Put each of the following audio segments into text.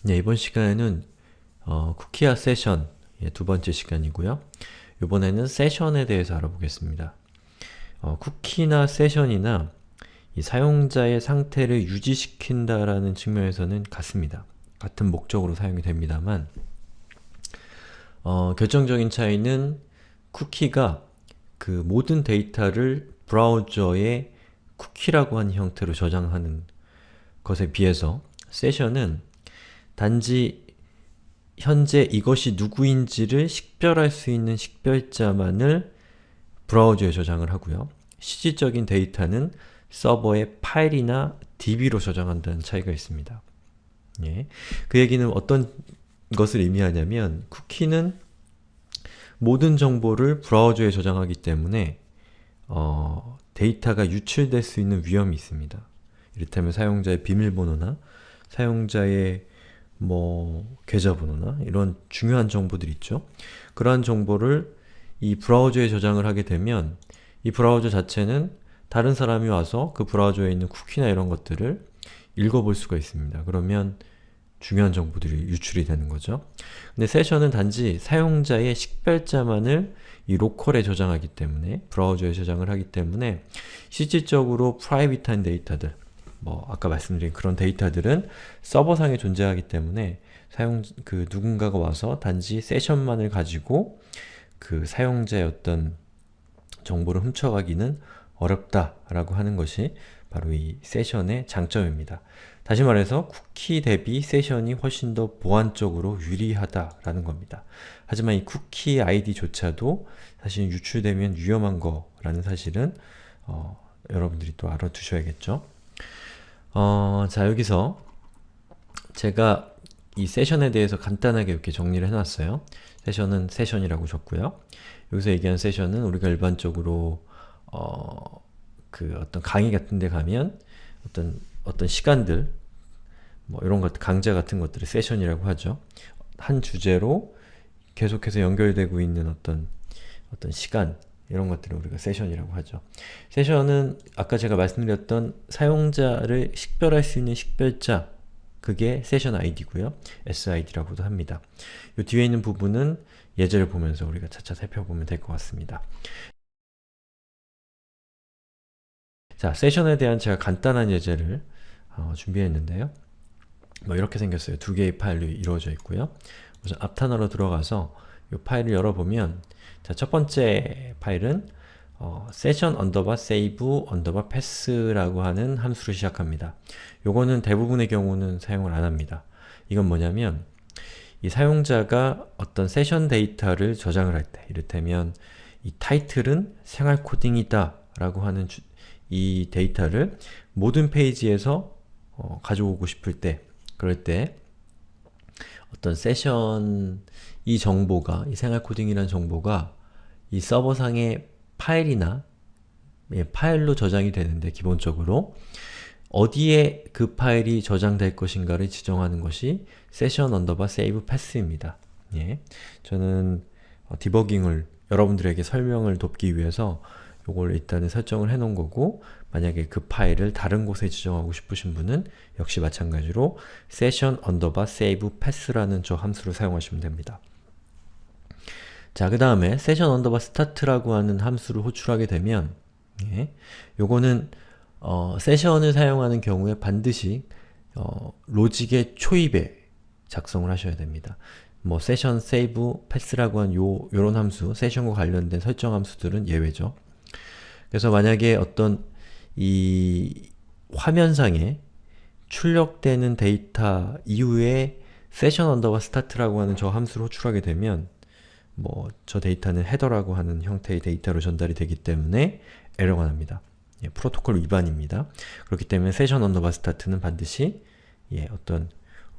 네, 이번 시간에는 쿠키와 세션, 두 번째 시간이고요. 이번에는 세션에 대해서 알아보겠습니다. 쿠키나 세션이나 이 사용자의 상태를 유지시킨다라는 측면에서는 같습니다. 같은 목적으로 사용이 됩니다만 결정적인 차이는 쿠키가 그 모든 데이터를 브라우저에 쿠키라고 하는 형태로 저장하는 것에 비해서 세션은 단지 현재 이것이 누구인지를 식별할 수 있는 식별자만을 브라우저에 저장을 하고요. 실질적인 데이터는 서버에 파일이나 DB로 저장한다는 차이가 있습니다. 예. 그 얘기는 어떤 것을 의미하냐면 쿠키는 모든 정보를 브라우저에 저장하기 때문에 데이터가 유출될 수 있는 위험이 있습니다. 이를테면 사용자의 비밀번호나 사용자의 계좌번호나 이런 중요한 정보들이 있죠. 그러한 정보를 이 브라우저에 저장을 하게 되면 이 브라우저 자체는 다른 사람이 와서 그 브라우저에 있는 쿠키나 이런 것들을 읽어볼 수가 있습니다. 그러면 중요한 정보들이 유출이 되는 거죠. 근데 세션은 단지 사용자의 식별자만을 이 로컬에 저장하기 때문에, 브라우저에 저장을 하기 때문에 실질적으로 프라이빗한 데이터들, 아까 말씀드린 그런 데이터들은 서버상에 존재하기 때문에 누군가가 와서 단지 세션만을 가지고 그 사용자의 어떤 정보를 훔쳐가기는 어렵다라고 하는 것이 바로 이 세션의 장점입니다. 다시 말해서 쿠키 대비 세션이 훨씬 더 보안적으로 유리하다라는 겁니다. 하지만 이 쿠키 아이디조차도 사실 유출되면 위험한 거라는 사실은 여러분들이 또 알아두셔야겠죠. 자, 여기서 제가 이 세션에 대해서 간단하게 이렇게 정리를 해놨어요. 세션은 세션이라고 줬고요. 여기서 얘기한 세션은 우리가 일반적으로 어떤 강의 같은 데 가면 어떤 시간들, 이런 것, 강좌 같은 것들을 세션이라고 하죠. 한 주제로 계속해서 연결되고 있는 어떤 시간, 이런 것들을 우리가 세션이라고 하죠. 세션은 아까 제가 말씀드렸던 사용자를 식별할 수 있는 식별자, 그게 세션 아이디고요. SID라고도 합니다. 이 뒤에 있는 부분은 예제를 보면서 우리가 차차 살펴보면 될 것 같습니다. 자, 세션에 대한 제가 간단한 예제를 준비했는데요. 이렇게 생겼어요. 두 개의 파일로 이루어져 있고요. 우선 앞탄으로 들어가서 이 파일을 열어보면, 자, 첫 번째 파일은 session underbar save underbar pass라고 하는 함수로 시작합니다. 요거는 대부분의 경우는 사용을 안 합니다. 이건 뭐냐면 이 사용자가 어떤 세션 데이터를 저장을 할 때, 이를테면 이 타이틀은 생활 코딩이다 라고 하는 이 데이터를 모든 페이지에서 가져오고 싶을 때, 그럴 때 어떤 세션, 이 생활 코딩이라는 정보가 이 서버상의 파일이나 파일로 저장이 되는데, 기본적으로 어디에 그 파일이 저장될 것인가를 지정하는 것이 session underbar save pass입니다. 예. 저는 디버깅을 여러분들에게 설명을 돕기 위해서 요걸 일단은 설정을 해 놓은 거고, 만약에 그 파일을 다른 곳에 지정하고 싶으신 분은 역시 마찬가지로 session underbar save pass라는 저 함수를 사용하시면 됩니다. 자, 그 다음에 session underbar start라고 하는 함수를 호출하게 되면, 요거는 세션을 사용하는 경우에 반드시 로직의 초입에 작성을 하셔야 됩니다. 세션 save pass라고 한 요런 함수, 세션과 관련된 설정 함수들은 예외죠. 그래서 만약에 어떤 이 화면상에 출력되는 데이터 이후에 session underbar start라고 하는 저 함수를 호출하게 되면 저 데이터는 헤더라고 하는 형태의 데이터로 전달이 되기 때문에 에러가 납니다. 프로토콜 위반입니다. 그렇기 때문에 session underbar start는 반드시 어떤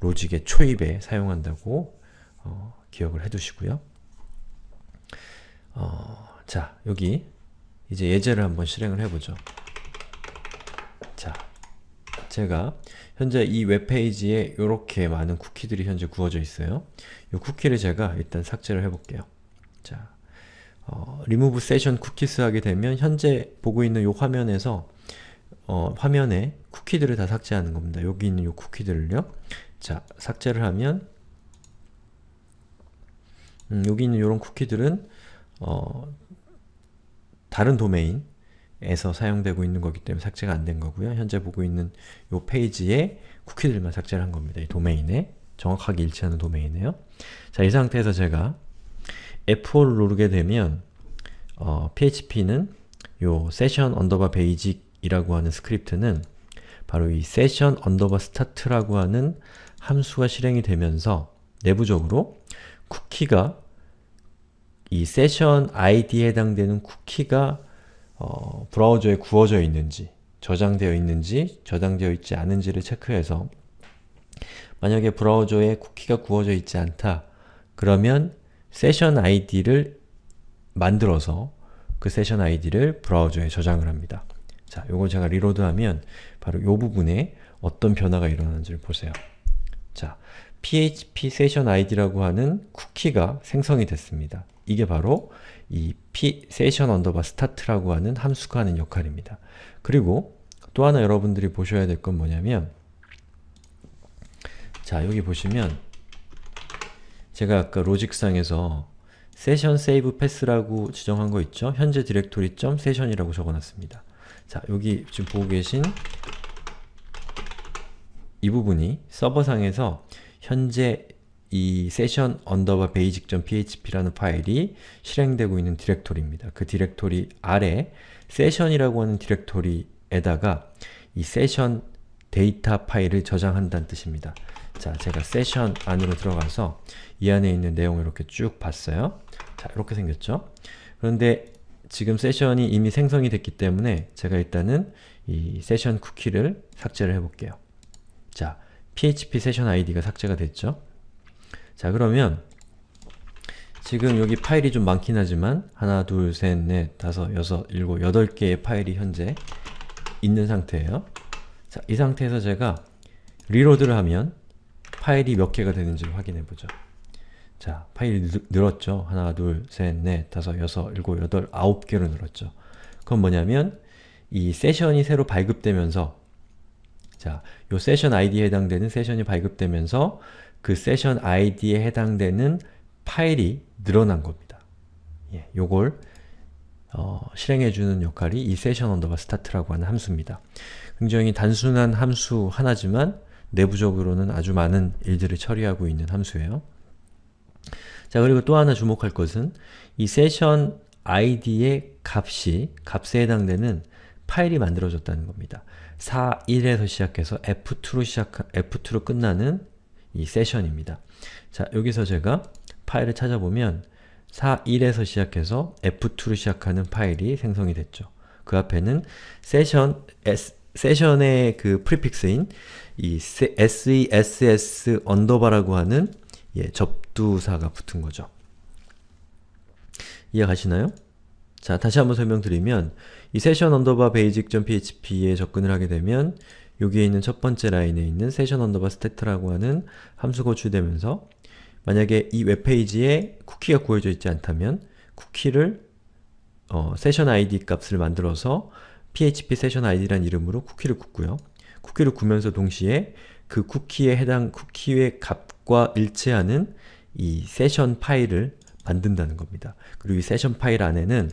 로직의 초입에 사용한다고 기억을 해두시고요. 자, 여기 이제 예제를 한번 실행을 해보죠. 자, 제가 현재 이 웹페이지에 이렇게 많은 쿠키들이 현재 구워져 있어요. 이 쿠키를 제가 일단 삭제를 해볼게요. 자, remove session cookies 하게 되면 현재 보고 있는 이 화면에서 화면에 쿠키들을 다 삭제하는 겁니다. 여기 있는 이 쿠키들을요. 자, 삭제를 하면 여기 있는 이런 쿠키들은 다른 도메인에서 사용되고 있는 거기 때문에 삭제가 안 된 거고요. 현재 보고 있는 이 페이지에 쿠키들만 삭제를 한 겁니다. 이 도메인에 정확하게 일치하는 도메인이에요. 자, 이 상태에서 제가 F5를 누르게 되면 PHP는 요 session underbar basic이라고 하는 스크립트는 바로 이 session underbar start라고 하는 함수가 실행이 되면서 내부적으로 쿠키가 이 세션 id에 해당되는 쿠키가 브라우저에 구워져 있는지, 저장되어 있는지, 저장되어 있지 않은지를 체크해서 만약에 브라우저에 쿠키가 구워져 있지 않다 그러면 세션 id를 만들어서 그 세션 id를 브라우저에 저장을 합니다. 자, 요거 제가 리로드하면 바로 요 부분에 어떤 변화가 일어나는지를 보세요. 자, php 세션 id라고 하는 쿠키가 생성이 됐습니다. 이게 바로 이 session underbar start라고 하는 함수가 하는 역할입니다. 그리고 또 하나 여러분들이 보셔야 될 건 뭐냐면 자, 여기 보시면 제가 아까 로직상에서 session save pass라고 지정한 거 있죠? 현재 디렉토리.session이라고 적어놨습니다. 자, 여기 지금 보고 계신 이 부분이 서버상에서 현재 이 session underbar basic.php라는 파일이 실행되고 있는 디렉토리입니다. 그 디렉토리 아래 session이라고 하는 디렉토리에다가 이 session 데이터 파일을 저장한다는 뜻입니다. 자, 제가 session 안으로 들어가서 이 안에 있는 내용을 이렇게 쭉 봤어요. 자, 이렇게 생겼죠? 그런데 지금 세션이 이미 생성이 됐기 때문에 제가 일단은 이 세션 쿠키를 삭제를 해볼게요. 자, php 세션 id가 삭제가 됐죠? 자, 그러면 지금 여기 파일이 좀 많긴 하지만 하나, 둘, 셋, 넷, 다섯, 여섯, 일곱, 8개의 파일이 현재 있는 상태예요. 자, 이 상태에서 제가 리로드를 하면 파일이 몇 개가 되는지를 확인해 보죠. 자, 파일이 늘었죠? 하나, 둘, 셋, 넷, 다섯, 여섯, 일곱, 여덟, 9개로 늘었죠. 그건 뭐냐면 이 세션이 새로 발급되면서 자, 요 세션 id에 해당되는 세션이 발급되면서 그 세션 id에 해당되는 파일이 늘어난 겁니다. 예, 요걸 실행해주는 역할이 이 session underbar start라고 하는 함수입니다. 굉장히 단순한 함수 하나지만 내부적으로는 아주 많은 일들을 처리하고 있는 함수예요. 자, 그리고 또 하나 주목할 것은 이 session id의 값에 해당되는 파일이 만들어졌다는 겁니다. 4.1에서 시작해서 F2로 끝나는 이 세션입니다. 자, 여기서 제가 파일을 찾아보면 4.1에서 시작해서 F2로 시작하는 파일이 생성이 됐죠. 그 앞에는 세션의 그 프리픽스인 이 sess underbar라고 하는 접두사가 붙은 거죠. 이해가시나요? 자, 다시 한번 설명드리면 이 session underbar basic.php에 접근을 하게 되면 여기에 있는 첫 번째 라인에 있는 session underbar start라고 하는 함수가 호출되면서 만약에 이 웹페이지에 쿠키가 구해져 있지 않다면 쿠키를 session id 값을 만들어서 php session id라는 이름으로 쿠키를 굽고요. 쿠키를 구면서 동시에 그 쿠키의 값과 일치하는 이 세션 파일을 만든다는 겁니다. 그리고 이 세션 파일 안에는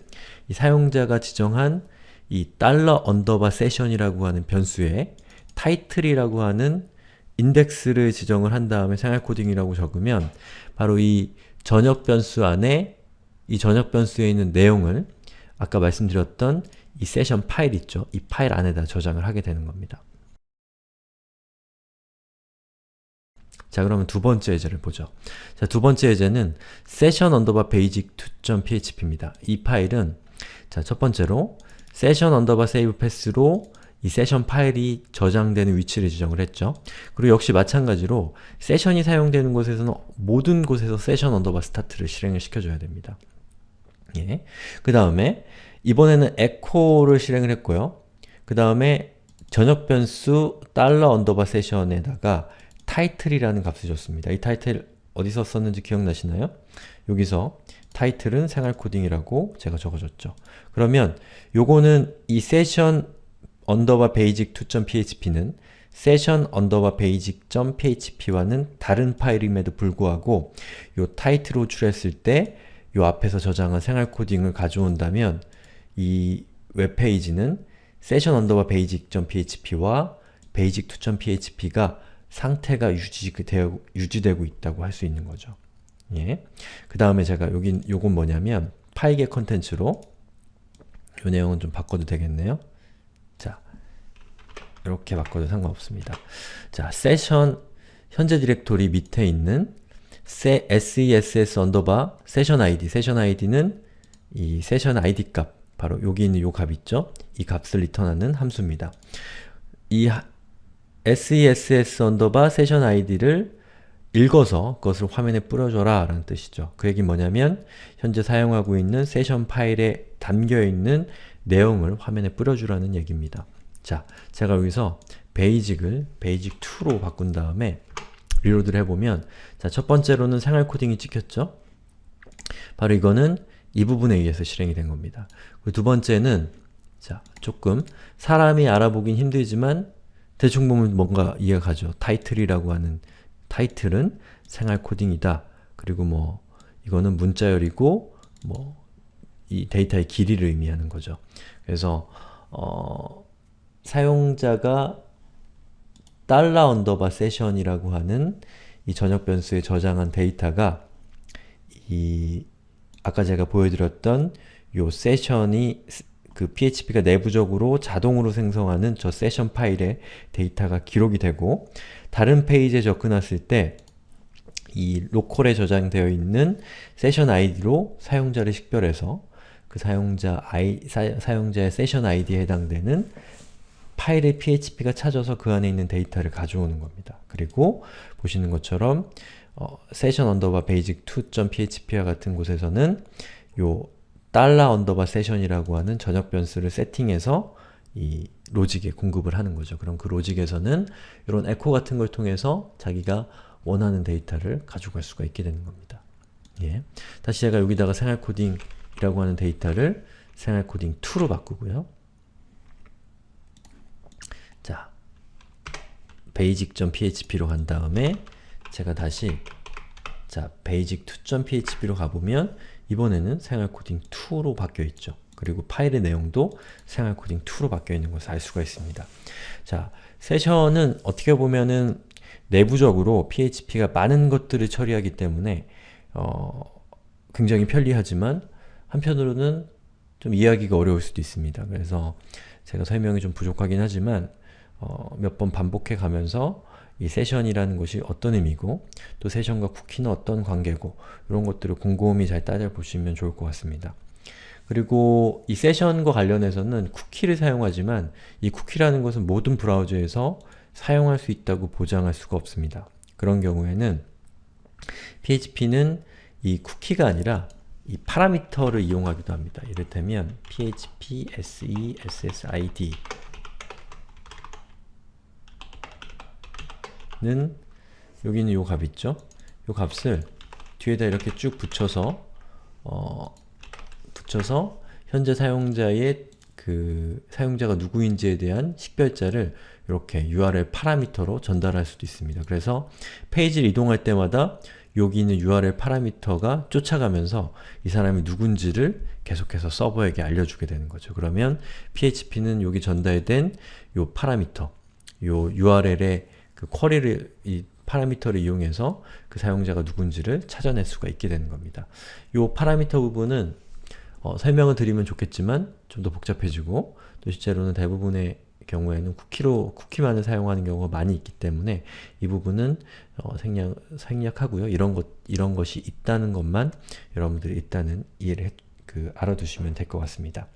이 사용자가 지정한 이 $_session이라고 하는 변수에 title이라고 하는 인덱스를 지정을 한 다음에 생활 코딩이라고 적으면 바로 이 전역 변수 안에 이 전역 변수에 있는 내용을 아까 말씀드렸던 이 세션 파일 있죠? 이 파일 안에다 저장을 하게 되는 겁니다. 자, 그러면 두 번째 예제를 보죠. 자, 두 번째 예제는 session underbar basic2.php입니다. 이 파일은 자, 첫 번째로 session underbar save pass로 이 세션 파일이 저장되는 위치를 지정을 했죠. 그리고 역시 마찬가지로 세션이 사용되는 곳에서는 모든 곳에서 session underbar start를 실행을 시켜줘야 됩니다. 예. 그 다음에 이번에는 echo를 실행을 했고요. 그 다음에 전역 변수 $_session에다가 title이라는 값을 줬습니다. 이 타이틀 어디서 썼는지 기억나시나요? 여기서 타이틀은 생활 코딩이라고 제가 적어줬죠. 그러면 요거는 이 session underbar basic2.php는 session underbar basic.php와는 다른 파일임에도 불구하고 요 타이틀 호출했을 때 요 앞에서 저장한 생활 코딩을 가져온다면 이 웹페이지는 session underbar basic.php와 basic2.php가 상태가 유지되고 있다고 할 수 있는 거죠. 예. 그 다음에 제가 요건 뭐냐면 파이겟 컨텐츠로 요 내용은 좀 바꿔도 되겠네요. 자, 이렇게 바꿔도 상관없습니다. 자, 세션 현재 디렉토리 밑에 있는 sess underbar session id, session id는 이 세션 id 값, 바로 여기 있는 요 값 있죠? 이 값을 리턴하는 함수입니다. 이 sess underbar session id를 읽어서 그것을 화면에 뿌려줘라 라는 뜻이죠. 그 얘기 뭐냐면 현재 사용하고 있는 세션 파일에 담겨있는 내용을 화면에 뿌려주라는 얘기입니다. 자, 제가 여기서 베이직을 basic2로 바꾼 다음에 리로드를 해보면 자, 첫 번째로는 생활 코딩이 찍혔죠? 바로 이거는 이 부분에 의해서 실행이 된 겁니다. 두 번째는 자, 조금 사람이 알아보긴 힘들지만 대충 보면 뭔가 이해가 가죠. 타이틀이라고 하는 타이틀은 생활 코딩이다. 그리고 뭐 이거는 문자열이고 뭐 이 데이터의 길이를 의미하는 거죠. 그래서 사용자가 $_ 세션이라고 하는 이 전역 변수에 저장한 데이터가 이 아까 제가 보여드렸던 요 세션이 그 PHP가 내부적으로 자동으로 생성하는 저 세션 파일에 데이터가 기록이 되고 다른 페이지에 접근했을 때 이 로컬에 저장되어 있는 세션 아이디로 사용자를 식별해서 그 사용자의 세션 아이디에 해당되는 파일의 PHP가 찾아서 그 안에 있는 데이터를 가져오는 겁니다. 그리고 보시는 것처럼 session underbar basic2.php와 같은 곳에서는 요 $_ session이라고 하는 전역 변수를 세팅해서 이 로직에 공급을 하는 거죠. 그럼 그 로직에서는 이런 에코 같은 걸 통해서 자기가 원하는 데이터를 가져갈 수가 있게 되는 겁니다. 예. 다시 제가 여기다가 생활코딩이라고 하는 데이터를 생활코딩2로 바꾸고요. 자, basic.php로 간 다음에 제가 다시 자, basic2.php로 가보면 이번에는 생활코딩2로 바뀌어있죠. 그리고 파일의 내용도 생활코딩2로 바뀌어있는 것을 알 수가 있습니다. 자, 세션은 어떻게 보면은 내부적으로 PHP가 많은 것들을 처리하기 때문에 굉장히 편리하지만 한편으로는 좀 이해하기가 어려울 수도 있습니다. 그래서 제가 설명이 좀 부족하긴 하지만 몇 번 반복해 가면서 이 세션이라는 것이 어떤 의미고 또 세션과 쿠키는 어떤 관계고 이런 것들을 곰곰이 잘 따져보시면 좋을 것 같습니다. 그리고 이 세션과 관련해서는 쿠키를 사용하지만 이 쿠키라는 것은 모든 브라우저에서 사용할 수 있다고 보장할 수가 없습니다. 그런 경우에는 PHP는 이 쿠키가 아니라 이 파라미터를 이용하기도 합니다. 이를테면 php sessid 는 여기는 요 값 있죠? 요 값을 뒤에다 이렇게 쭉 붙여서 현재 사용자의 그 사용자가 누구인지에 대한 식별자를 이렇게 URL 파라미터로 전달할 수도 있습니다. 그래서 페이지를 이동할 때마다 여기 있는 URL 파라미터가 쫓아가면서 이 사람이 누군지를 계속해서 서버에게 알려주게 되는 거죠. 그러면 PHP는 여기 전달된 요 파라미터, 요 URL의 그 쿼리를, 이 파라미터를 이용해서 그 사용자가 누군지를 찾아낼 수가 있게 되는 겁니다. 요 파라미터 부분은 설명을 드리면 좋겠지만 좀 더 복잡해지고 또 실제로는 대부분의 경우에는 쿠키만을 사용하는 경우가 많이 있기 때문에 이 부분은 생략하고요. 이런 것이 있다는 것만 여러분들이 일단은 알아두시면 될 것 같습니다.